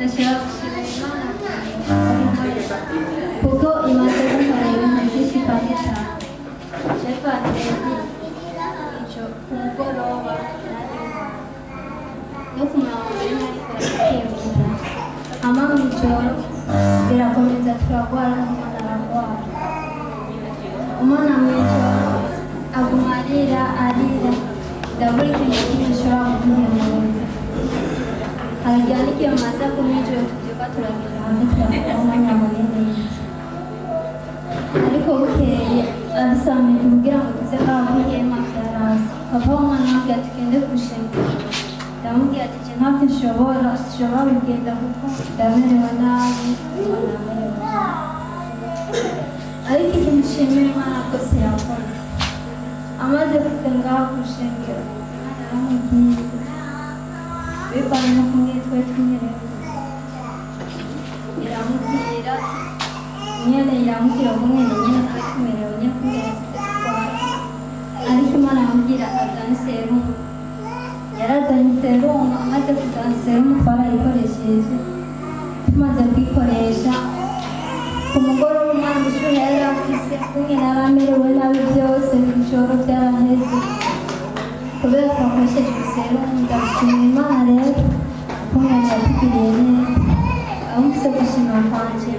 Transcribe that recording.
ndashaka gushima Imana kuko imaze gukora ibintu byinshi kandi cyane cyavangiye icyo ku mugoroba no ku mirongo ine ikiyemura ama mu ijoro birakomeza turarwara n'umwana ararwara umwana mu ijoro aguma arira ndabura ikintu kimwe gishobora kumuhumuriza haragira n'igihe mu masaha ku nijoro tubyuka turagenda hanze turakora umwanya munini ariko bukeye abisamye kugira ngo tuze ngaho ihema byaraza papa w'umwana wambwira ati tugende gushingura ndamubwira ati njye ntabwo nshobora kugenda kuko ndamerewe nabi umwana amerewe nabi ariko ikintu nshimira Imana rwose yakoze amaze kujya ngaho gushingura umwana aramubwiye bivanye no kumwe twari tumerewe iramubwira nyene iramubwira ngo nyene twari tumerewe nyene kubera asize kurwara ariko Imana yamubwira azane serumu yarazanye serumu amaze kuzana serumu twarayikoresheje tumaze kuyikoresha ku mugoroba umwana ishuri yari afise kumwe naramerewe nabi byose ijoro byaraheze kubera twakoresheje serumu ndashimira Imana rero kumwe yatugiriye neza aho mfise gushima kwanje